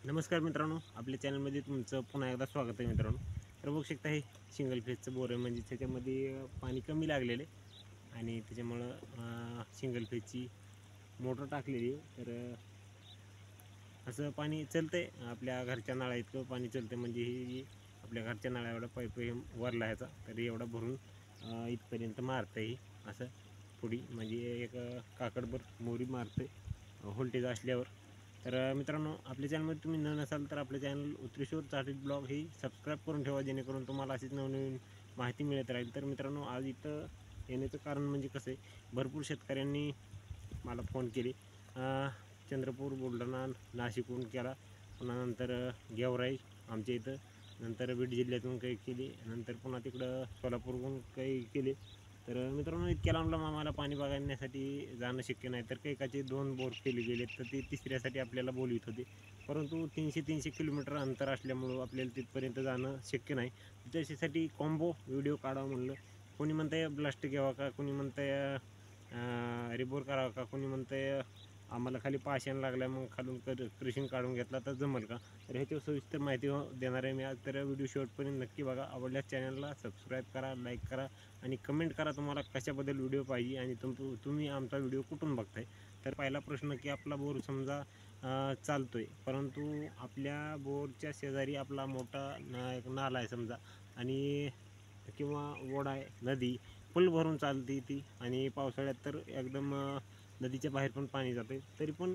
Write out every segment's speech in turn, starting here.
नमस्कार मित्रांनो, आपल्या चॅनलमध्ये तुमचं पुन्हा एकदा स्वागत आहे मित्रांनो. तर बघू शकता हे सिंगल फेजचं बोर आहे, म्हणजे त्याच्यामध्ये पाणी कमी लागलेलं आहे आणि त्याच्यामुळं सिंगल फेजची मोटर टाकलेली आहे. तर असं पाणी चलतंय आपल्या घरच्या नळा इतकं पाणी चलतंय, म्हणजे ही आपल्या घरच्या नळा एवढा पाईप हे वरला ह्याचा, तर एवढा भरून इथपर्यंत मारतं आहे. असं थोडी म्हणजे एक काकडभर मोरी मारते व्होल्टेज असल्यावर. तर मित्रांनो, आपल्या चॅनलमध्ये तुम्ही नसाल तर आपल्या चॅनल उत्तरेश्वर चाटीत ब्लॉग ही सबस्क्राईब करून ठेवा, जेणेकरून तुम्हाला अशीच नवनवीन माहिती मिळत राहील. तर मित्रांनो, आज इथं येण्याचं कारण म्हणजे कसं आहे, भरपूर शेतकऱ्यांनी मला फोन केले. चंद्रपूर, बुलढाणा, नाशिकहून केला, पुन्हा नंतर गेवराई आमच्या इथं, नंतर बीड जिल्ह्यातून काही केली, नंतर पुन्हा तिकडं सोलापूरहून काही केले. तर मित्रांनो, इतक्या लांब आम्हाला पाणी बघण्यासाठी जाणं शक्य नाही. तर कैकाचे 2 बोर केले गेले, तर ते तिसऱ्यासाठी आपल्याला बोलवित होते. परंतु 300-300 किलोमीटर अंतर असल्यामुळं आपल्याला तिथपर्यंत जाणं शक्य नाही. त्याच्यासाठी कॉम्बो व्हिडिओ काढावा म्हणलं. कोणी म्हणतंय ब्लास्ट घ्यावा का, कोणी म्हणतंय रिबोर करावा का, कोणी म्हणतंय आम्हाला खाली पाषाण लागला मग खालून क्रशिंग काढून घेतला तर जमेल का. तर ह्याच्यावर सविस्तर माहिती देणार आहे मी आज. तर व्हिडिओ शेवटपर्यंत नक्की बघा. आवडल्यास चॅनलला सबस्क्राईब करा, लाईक करा आणि कमेंट करा तुम्हाला कशाबद्दल व्हिडिओ पाहिजे आणि तुम्ही आमचा व्हिडिओ कुठून बघताय. तर पहिला प्रश्न की आपला बोर समजा चालतोय, परंतु आपल्या बोरच्या शेजारी आपला मोठा एक नाला आहे समजा, आणि किंवा ओढा आहे, नदी फुल भरून चालते ती, आणि पावसाळ्यात तर एकदम नदीच्या बाहेर पण पाणी जाते. तरी पण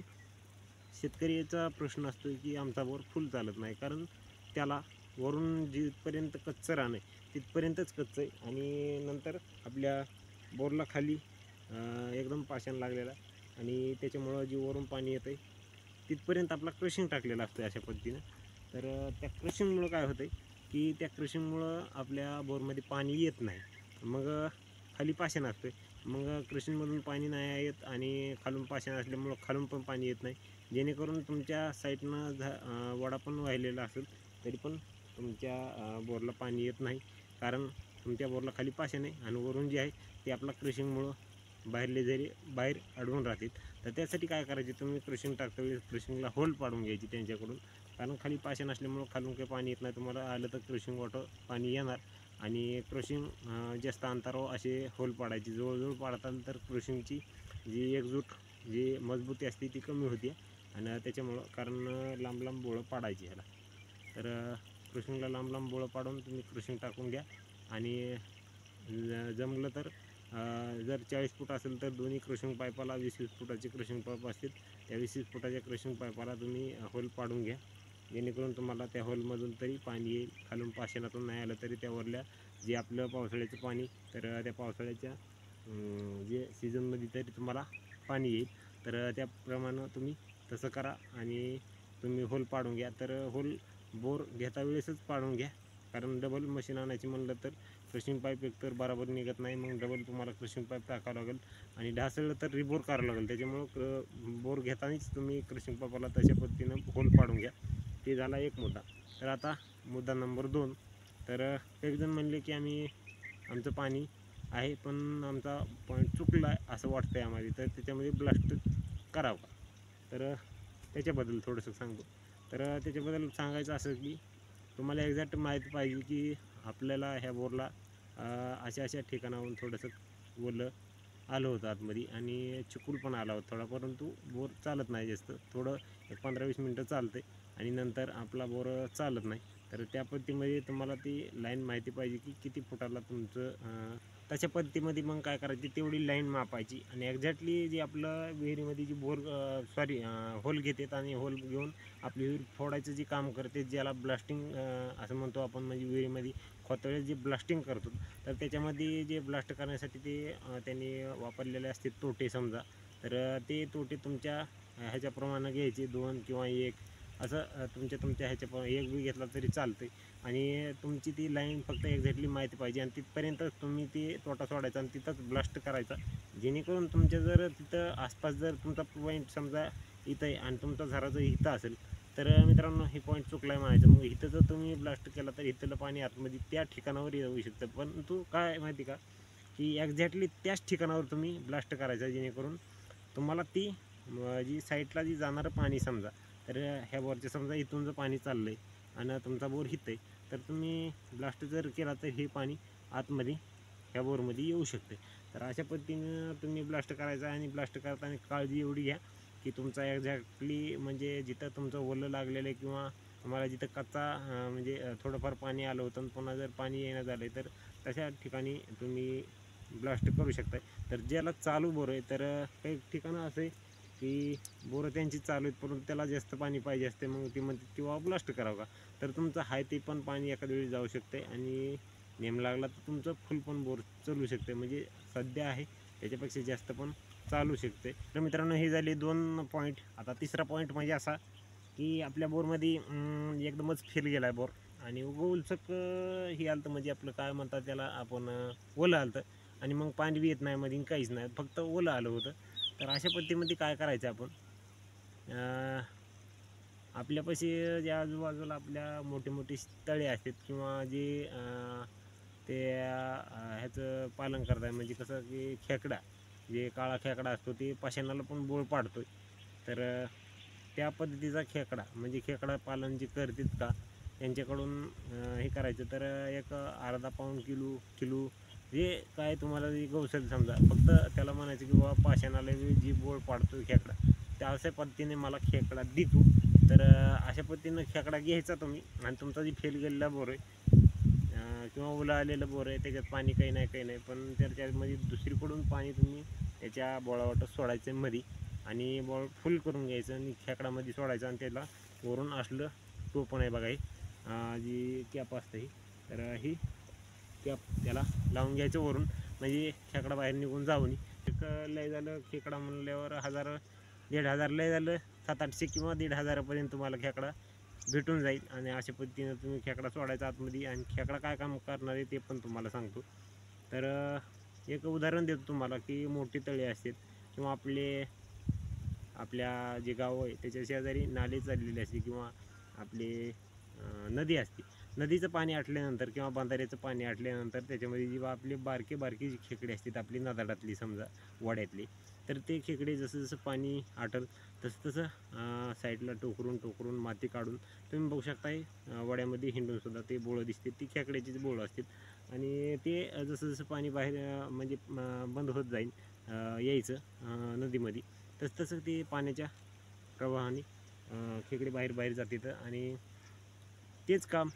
शेतकरीचा प्रश्न असतो की आमचा बोर फुल चालत नाही, कारण त्याला वरून जिथपर्यंत कच्चं रान आहे तिथपर्यंतच कच्चं आहे, आणि नंतर आपल्या बोरला खाली एकदम पाषाण लागलेला, आणि त्याच्यामुळं जे वरून पाणी येतं आहे तिथपर्यंत आपला क्रशिंग टाकलेला असतो अशा पद्धतीनं. तर त्या क्रशिंगमुळं काय होतं आहे की त्या क्रशिंगमुळं आपल्या बोरमध्ये पाणी येत नाही. मग खाली पाषाण असतो आहे. मग क्रशिंगमधून पाणी नाही येत आणि खालून पाषाण असल्यामुळं खालून पण पाणी येत नाही. जेणेकरून तुमच्या साईडनं वडा पण वाहिलेला असेल तरी पण तुमच्या बोरला पाणी येत नाही, कारण तुमच्या बोरला खाली पाषाण आहे आणि वरून जे आहे ते आपला क्रशिंगमुळं बाहेरले जरी बाहेर अडवून राहतील. तर त्यासाठी काय करायचे, तुम्ही क्रशिंग टाकता वेळेस क्रशिंगला होल पाडून घ्यायची त्यांच्याकडून, कारण खाली पाषाण असल्यामुळं खालून काही पाणी येत नाही. तुम्हाला आलं तर क्रशिंग वॉटर पाणी येणार, आणि क्रशिंग जास्त अंतरावर असे होल पाडायचे. जवळजवळ पाडताल तर क्रशिंगची जी एकजूट जी मजबूती असते ती कमी होते, आणि त्याच्यामुळं कारण लांब लांब बोळं पाडायची ह्याला. तर क्रशिंगला लांब लांब बोळं पाडून तुम्ही क्रशिंग टाकून घ्या, आणि जमलं तर जर 40 फूट असेल तर दोन्ही क्रशिंग पाईपाला 20-20 फुटाचे क्रशिंग पाईप असतील, त्या 20-20 फुटाच्या क्रशिंग पाईपाला तुम्ही होल पाडून घ्या, जेणेकरून तुम्हाला त्या होलमधून तरी पाणी येईल. खालून पाषाणातून नाही आलं तरी त्यावरल्या जे आपलं पावसाळ्याचं पाणी, तर त्या पावसाळ्याच्या जे सीझनमध्ये तरी तुम्हाला पाणी येईल. तर त्याप्रमाणे तुम्ही तसं करा, आणि तुम्ही होल पाडून घ्या. तर होल बोर घेता वेळेसच पाडून घ्या, कारण डबल मशीन आणायची म्हणलं तर क्रशिंग पाईप एकतर बरोबर निघत नाही, मग डबल तुम्हाला क्रशिंग पाईप टाकावं लागेल, आणि ढासळलं तर रिबोर करावं लागेल. त्याच्यामुळं बोर घेतानाच तुम्ही क्रशिंग पाईपाला तशा पद्धतीनं होल पाडून घ्या. ते झाला एक मुद्दा. तर आता मुद्दा नंबर 2. तर एकजण म्हणले की आमचं पाणी आहे पण आमचा पॉईंट चुकला आहे असं वाटतं आहे आम्हाला, तर त्याच्यामध्ये ब्लास्ट करावं का. तर त्याच्याबद्दल थोडंसं सांगतो. तर त्याच्याबद्दल सांगायचं असं की तुम्हाला एक्झॅक्ट माहिती पाहिजे की आपल्याला ह्या बोरला अशा अशा ठिकाणाहून थोडंसं ओलं आलं होतं आतमध्ये, आणि चिखल पण आला होता थोडा, परंतु बोर चालत नाही जास्त. थोडं एक 15-20 मिनटं चालते आणि नंतर आपला बोर चालत नाही. तर त्या पद्धतीमध्ये तुम्हाला ती लाईन माहिती पाहिजे की किती फुटाला तुमचं तशा पद्धतीमध्ये मग काय करायची, तेवढी लाईन मापायची, आणि एक्झॅक्टली जी आपलं विहिरीमध्ये जी बोर होल घेतात, आणि होल घेऊन आपली विहीर फोडायचं जे काम करते, ज्याला ब्लास्टिंग असं म्हणतो आपण, म्हणजे विहिरीमध्ये खोदते जे ब्लास्टिंग करतो, तर त्याच्यामध्ये जे ब्लास्ट करण्यासाठी ते त्यांनी वापरलेले असते तोटे समजा. तर ते तोटे तुमच्या ह्याच्याप्रमाणे घ्यायचे, 2 किंवा 1 असं तुमच्या ह्याच्याप्रमाणे 1 बी घेतला तरी चालते, आणि तुमची ती लाईन फक्त एक्झॅक्टली माहिती पाहिजे, आणि तिथपर्यंत तुम्ही ती तोटा सोडायचा आणि तिथंच ब्लास्ट करायचा, जेणेकरून तुमच्या जर तिथं आसपास जर तुमचा पॉईंट समजा इथं आहे आणि तुमचा झारा जर इथं असेल, तर मित्रांनो हे पॉईंट चुकला आहे म्हणायचं. मग इथं जर तुम्ही ब्लास्ट केला तर इथलं पाणी आतमध्ये त्या ठिकाणावर येऊ शकतं, परंतु काय माहिती का की एक्झॅक्टली त्याच ठिकाणावर तुम्ही ब्लास्ट करायचा, जेणेकरून तुम्हाला ती जी साईडला जी जाणारं पाणी समजा, तर ह्या बोरच्या समजा इथून जर पाणी चाललं आहे आणि तुमचा बोर हित आहे, तर तुम्ही ब्लास्ट जर केला तर हे पाणी आतमध्ये ह्या बोरमध्ये येऊ शकते. तर अशा पद्धतीनं तुम्ही ब्लास्ट करायचा आणि ब्लास्ट करताना काळजी एवढी घ्या की तुमचा एक्झॅक्टली म्हणजे जिथं तुमचं ओलं लागलेलं आहे किंवा तुम्हाला जिथं कच्चा म्हणजे थोडंफार पाणी आलं होतं पुन्हा जर पाणी येणं झालं तर तशा ठिकाणी तुम्ही ब्लास्ट करू शकता. तर ज्याला चालू बोर आहे तर काही ठिकाणं असं आहे की बोरं त्यांची चालू आहेत परंतु त्याला जास्त पाणी पाहिजे असते, मग ती म्हणते किंवा ब्लास्ट करावं का. तर तुमचं आहे ते पण पाणी एखाद वेळी जाऊ शकते आणि नेम लागला तर तुमचं फुल पण बोर चालू शकते, म्हणजे सध्या आहे त्याच्यापेक्षा जास्त पण चालू शकते. तर मित्रांनो हे झाले 2 पॉईंट. आता तिसरा पॉईंट म्हणजे असा की आपल्या बोरमध्ये एकदमच फेल गेला आहे बोर आणि उलचक हे आलं म्हणजे आपलं काय म्हणतात त्याला आपण ओलं आलं आणि मग पाणी बी येत नाही मध्ये काहीच नाही, फक्त ओलं आलं होतं. तर अशा पद्धतीमध्ये काय करायचं आपण, आपल्यापाशी ज्या आजूबाजूला आपल्या मोठे मोठे तळे असतात किंवा जे ते ह्याचं पालन करताय म्हणजे कसं की खेकडा, जे काळा खेकडा असतो ते पाषाणाला पण बोळ पाडतो. तर त्या पद्धतीचा खेकडा म्हणजे खेकडा पालन जे करतात का त्यांच्याकडून हे करायचं. तर एक अर्धा पाऊण किलो जे काय तुम्हाला जे गवसेल समजा, फक्त त्याला म्हणायचं की बाबा पाषाणाला जी बोळ पाडतो खेकडा त्या अशा पद्धतीने मला खेकडा देतो. तर अशा पद्धतीनं खेकडा घ्यायचा तुम्ही आणि तुमचा जी फेल गेलेला बोर आहे किंवा ओला आलेलं बोर आहे त्याच्यात पाणी काही नाही पण त्याच्यामध्ये दुसरीकडून पाणी तुम्ही त्याच्या बोळावाटं सोडायचं मध्ये आणि बॉल फुल करून घ्यायचं आणि खेकडामध्ये सोडायचं आणि त्याला वरून असलं टोपण आहे बघा, ही जी कॅप असते ही, तर ही कॅप त्याला लावून घ्यायचं वरून म्हणजे खेकडा बाहेर निघून जाऊ नये. एक लय झालं खेकडा म्हणल्यावर 1000-1500 लय झालं 700-800 किंवा 1500पर्यंत तुम्हाला खेकडा भेटून जाईल. आणि अशा पद्धतीनं तुम्ही खेकडा सोडायचा आतमध्ये आणि खेकडा काय काम करणार आहे ते पण तुम्हाला सांगतो. तर एक उदाहरण देतो तुम्हाला की मोठी तळी असतात किंवा आपल्या जे गाव आहे त्याच्या शेजारी नाले चाललेले असते किंवा आपली नदी असते. नदीचं पाणी आटल्यानंतर किंवा बंधाऱ्याचं पाणी आटल्यानंतर त्याच्यामध्ये जेव्हा आपली बारकी जी खेकडे असतात आपली नदाडातली समजा वड्यातली, तर ते खेकडे जसं जसं पाणी आटल तसं तसं साईडला टोकरून माती काढून तुम्ही बघू शकताय वड्यामध्ये हिंडूनसुद्धा ते बोळं दिसते, ती खेकड्याचीच बोळं असतात. आणि ते जसं जसं पाणी बाहेर म्हणजे बंद होत जाईल यायचं नदीमध्ये, तसं ते पाण्याच्या प्रवाहाने खेकडे बाहेर जातात आणि तेच काम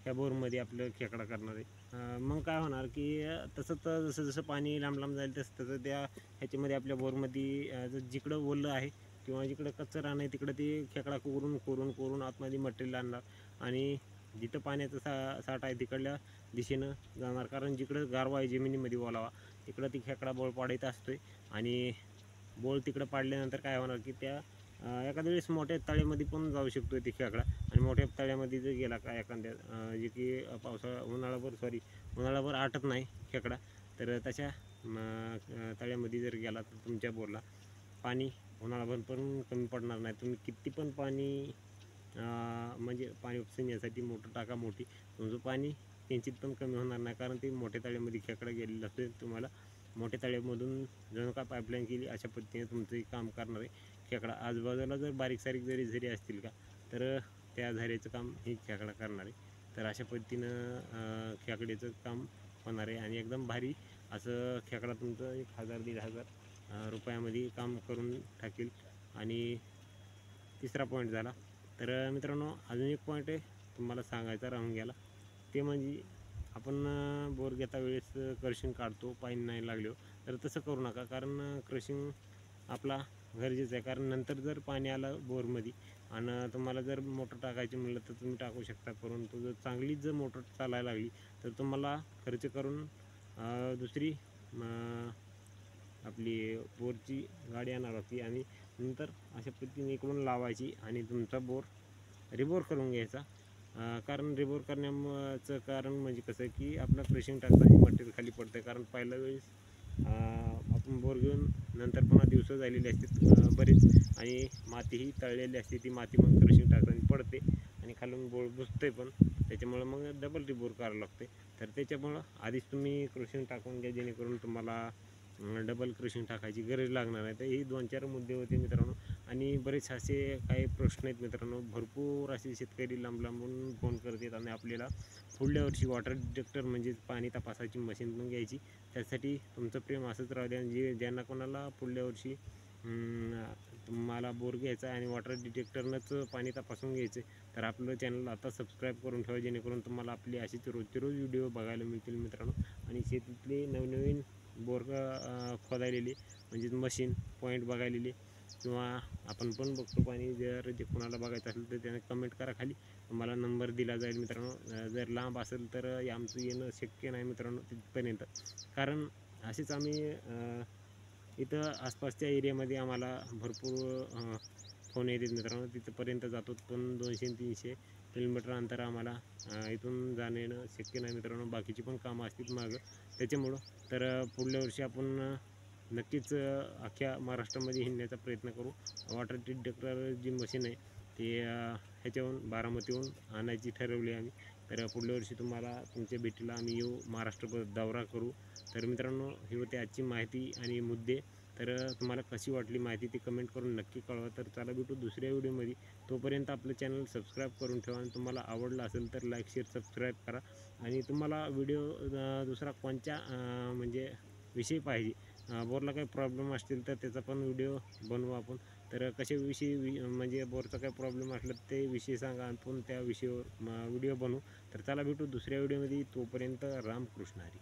ह्या बोरमध्ये आपलं खेकडा करणार आहे. मग काय होणार की तसं जसं जसं पाणी लांब जाईल तसं त्या ह्याच्यामध्ये आपल्या बोरमध्ये जिकडं ओलं आहे किंवा जिकडं कच्चं रान आहे तिकडं ते खेकडा कोरून आतमध्ये मटेरियल आणणार आणि जिथं पाण्याचा साठा आहे तिकडल्या दिशेनं जाणार, कारण जिकडं गारवा आहे जमिनीमध्ये ओलावा तिकडं ती खेकडा बोळ पाडत असतोय आणि बोळ तिकडं पाडल्यानंतर काय होणार की त्या एखाद्या वेळेस मोठ्या तळ्यामध्ये पण जाऊ शकतो ते खेकडा आणि मोठ्या तळ्यामध्ये जर गेला का एखाद्या जे की उन्हाळाभर आटत नाही खेकडा, तर तशा तळ्यामध्ये जर गेला तर तुमच्या बोरला पाणी उन्हाळाभर पण कमी पडणार नाही. तुम्ही किती पण पाणी म्हणजे पाणी उपसण्यासाठी मोटर टाका मोठी, तुमचं पाणी किंचित पण कमी होणार नाही, कारण ते मोठ्या तळ्यामध्ये खेकडा गेलेला असतो. तुम्हाला मोठ्या तळ्यामधून जणू का पाईपलाईन केली अशा पद्धतीने तुमचं काम करणार आहे खेकडा. आजूबाजूला जर बारीक सारीक जरी झरी असतील का तर त्या झऱ्याचं काम हे खेकडा करणार आहे. तर अशा पद्धतीनं खेकड्याचं काम होणार आहे आणि एकदम भारी असं खेकडा तुमचं 1000-1500 रुपयामध्ये काम करून टाकेल. आणि तिसरा पॉईंट झाला. तर मित्रांनो अजून एक पॉईंट आहे तुम्हाला सांगायचा राहून गेला, ते म्हणजे आपण बोर घेता वेळेस क्रशिंग काढतो पाणी नाही लागले तर तसं करू नका, कारण क्रशिंग आपला गरजेचं आहे. कारण नंतर जर पाणी आलं बोरमध्ये आणि तुम्हाला जर मोटर टाकायची म्हणलं तर तुम्ही टाकू शकता, परंतु जर चांगलीच जर मोटर चालायला लागली तर तुम्हाला खर्च करून दुसरी आपली बोरची गाडी आणणार होती आणि नंतर अशा पद्धतीने इकडून लावायची आणि तुमचा बोर रिबोर करून घ्यायचा. कारण रिबोर करण्याचं कारण म्हणजे कसं की आपलं क्रशिंग टाकताना मटेरियल खाली पडतं, कारण पहिल्या वेळेस आपण बोर घेऊन नंतर पुन्हा दिवस झालेले असतात बरेच आणि मातीही तळलेली असते, ती माती मग क्रशिंग टाकताना पडते आणि खालून बोर बुजते पण, त्याच्यामुळं मग डबल रिबोर करावं लागते. तर त्याच्यामुळं आधीच तुम्ही क्रशिंग टाकून घ्या जेणेकरून तुम्हाला डबल क्रशिंग टाकायची गरज लागणार नाही. तर ही 2-4 मुद्दे होते मित्रांनो. आणि बरेच असे काही प्रश्न आहेत मित्रांनो. भरपूर असे शेतकरी लांब लांबून फोन करतात आणि आपल्याला पुढल्या वर्षी वॉटर डिटेक्टर म्हणजेच पाणी तपासायची मशीन पण घ्यायची. त्यासाठी तुमचं प्रेम असंच राहू द्या. ज्यांना कोणाला पुढल्या वर्षी तुम्हाला बोर घ्यायचा आहे आणि वॉटर डिटेक्टरनंच पाणी तपासून घ्यायचं आहे, तर आपलं चॅनल आता सबस्क्राईब करून ठेवा, जेणेकरून तुम्हाला आपली अशीच रोजचे रोज व्हिडिओ बघायला मिळतील मित्रांनो. आणि शेतीतले नवनवीन बोर खोदायलेले म्हणजेच मशीन पॉईंट बघायलेले किंवा आपण पण बघतो पाणी. जर जे कोणाला बघायचं असेल तर त्याने कमेंट करा खाली, मला नंबर दिला जाईल मित्रांनो. जर लांब असेल तर आमचं येणं शक्य नाही मित्रांनो तिथपर्यंत, कारण असेच आम्ही इथं आसपासच्या एरियामध्ये आम्हाला भरपूर फोन येतात मित्रांनो. तिथंपर्यंत जातो, पण 200-300 किलोमीटर अंतर आम्हाला इथून जाणं येणं शक्य नाही मित्रांनो. बाकीची पण कामं असतात मागं त्याच्यामुळं. तर पुढल्या वर्षी आपण नक्कीच अख्ख्या महाराष्ट्रामध्ये हिंडण्याचा प्रयत्न करू. वॉटर डिटेक्टर जी मशीन आहे ते ह्याच्याहून बारामतीहून आणायची ठरवली आम्ही. तर पुढल्या वर्षी तुम्हाला तुमच्या भेटीला आम्ही येऊ, महाराष्ट्रभर दौरा करू. तर मित्रांनो, ही होती आजची माहिती आणि मुद्दे. तर तुम्हाला कशी वाटली माहिती ती कमेंट करून नक्की कळवा. तर चला भेटू दुसऱ्या व्हिडिओमध्ये. तोपर्यंत आपलं चॅनल सबस्क्राईब करून ठेवा आणि तुम्हाला आवडलं असेल तर लाईक शेअर सबस्क्राईब करा. आणि तुम्हाला व्हिडिओ दुसरा कोणत्या म्हणजे विषय पाहिजे, बोरला काही प्रॉब्लेम असतील तर त्याचा पण व्हिडिओ बनवू आपण. तर कशाविषयी म्हणजे बोरचा काही प्रॉब्लेम असला ते विषय सांगा, आपण त्या विषयावर व्हिडिओ बनवू. तर चला भेटू दुसऱ्या व्हिडिओमध्ये. तोपर्यंत रामकृष्ण हरी.